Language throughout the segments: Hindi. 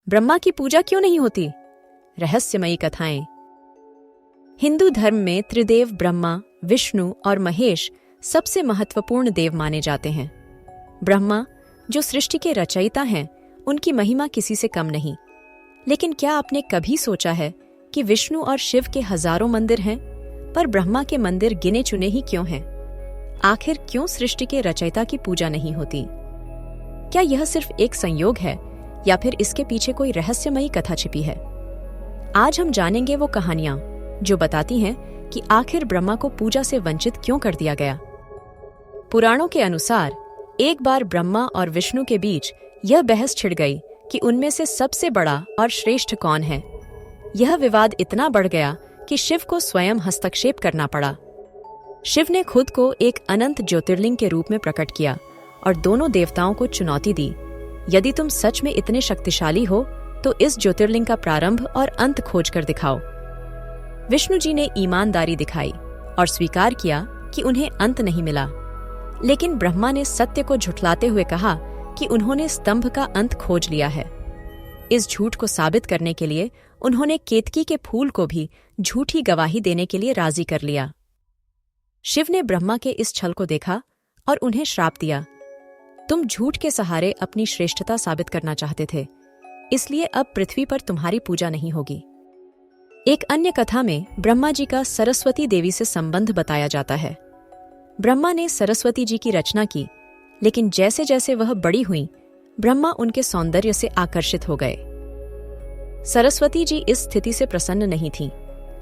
ब्रह्मा की पूजा क्यों नहीं होती? रहस्यमयी कथाएं। हिंदू धर्म में त्रिदेव ब्रह्मा, विष्णु और महेश सबसे महत्वपूर्ण देव माने जाते हैं। ब्रह्मा, जो सृष्टि के रचयिता हैं, उनकी महिमा किसी से कम नहीं। लेकिन क्या आपने कभी सोचा है कि विष्णु और शिव के हजारों मंदिर हैं, पर ब्रह्मा के मंदिर गिने चुने ही क्यों हैं? आखिर क्यों सृष्टि के रचयिता की पूजा नहीं होती? क्या यह सिर्फ एक संयोग है या फिर इसके पीछे कोई रहस्यमयी कथा छिपी है? आज हम जानेंगे वो कहानियां जो बताती हैं कि आखिर ब्रह्मा को पूजा से वंचित क्यों कर दिया गया। पुराणों के अनुसार एक बार ब्रह्मा और विष्णु के बीच यह बहस छिड़ गई कि उनमें से सबसे बड़ा और श्रेष्ठ कौन है। यह विवाद इतना बढ़ गया कि शिव को स्वयं हस्तक्षेप करना पड़ा। शिव ने खुद को एक अनंत ज्योतिर्लिंग के रूप में प्रकट किया और दोनों देवताओं को चुनौती दी, यदि तुम सच में इतने शक्तिशाली हो तो इस ज्योतिर्लिंग का प्रारंभ और अंत खोज कर दिखाओ। विष्णु जी ने ईमानदारी दिखाई और स्वीकार किया कि उन्हें अंत नहीं मिला, लेकिन ब्रह्मा ने सत्य को झुठलाते हुए कहा कि उन्होंने स्तंभ का अंत खोज लिया है। इस झूठ को साबित करने के लिए उन्होंने केतकी के फूल को भी झूठी गवाही देने के लिए राजी कर लिया। शिव ने ब्रह्मा के इस छल को देखा और उन्हें श्राप दिया। तुम झूठ के सहारे अपनी श्रेष्ठता साबित करना चाहते थे, इसलिए अब पृथ्वी पर तुम्हारी पूजा नहीं होगी। एक अन्य कथा में ब्रह्मा जी का सरस्वती देवी से संबंध बताया जाता है। ब्रह्मा ने सरस्वती जी की रचना की, लेकिन जैसे जैसे वह बड़ी हुई, ब्रह्मा उनके सौंदर्य से आकर्षित हो गए। सरस्वती जी इस स्थिति से प्रसन्न नहीं थीं।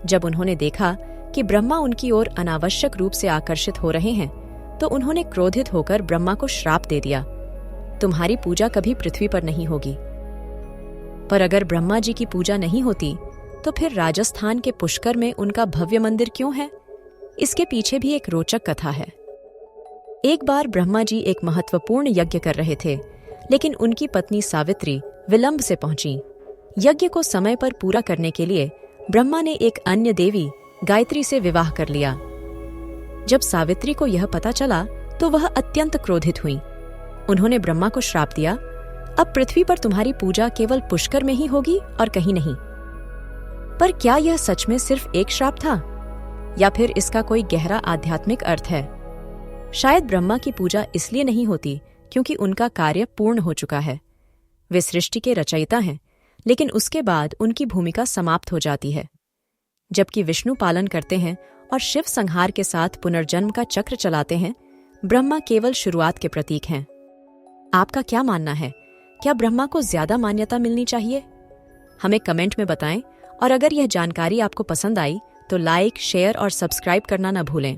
जब उन्होंने देखा कि ब्रह्मा उनकी ओर अनावश्यक रूप से आकर्षित हो रहे हैं, तो उन्होंने क्रोधित होकर ब्रह्मा को श्राप दे दिया, तुम्हारी पूजा कभी पृथ्वी पर नहीं होगी। पर अगर ब्रह्मा जी की पूजा नहीं होती, तो फिर राजस्थान के पुष्कर में उनका भव्य मंदिर क्यों है? इसके पीछे भी एक रोचक कथा है। एक बार ब्रह्मा जी एक महत्वपूर्ण यज्ञ कर रहे थे, लेकिन उनकी पत्नी सावित्री विलंब से पहुंची। यज्ञ को समय पर पूरा करने के लिए ब्रह्मा ने एक अन्य देवी गायत्री से विवाह कर लिया। जब सावित्री को यह पता चला तो वह अत्यंत क्रोधित हुई। उन्होंने ब्रह्मा को श्राप दिया, अब पृथ्वी पर तुम्हारी पूजा केवल पुष्कर में ही होगी और कहीं नहीं। पर क्या यह सच में सिर्फ एक श्राप था, या फिर इसका कोई गहरा आध्यात्मिक अर्थ है? शायद ब्रह्मा की पूजा इसलिए नहीं होती क्योंकि उनका कार्य पूर्ण हो चुका है। वे सृष्टि के रचयिता हैं, लेकिन उसके बाद उनकी भूमिका समाप्त हो जाती है। जबकि विष्णु पालन करते हैं और शिव संहार के साथ पुनर्जन्म का चक्र चलाते हैं, ब्रह्मा केवल शुरुआत के प्रतीक हैं। आपका क्या मानना है? क्या ब्रह्मा को ज्यादा मान्यता मिलनी चाहिए? हमें कमेंट में बताएं, और अगर यह जानकारी आपको पसंद आई तो लाइक, शेयर और सब्सक्राइब करना न भूलें।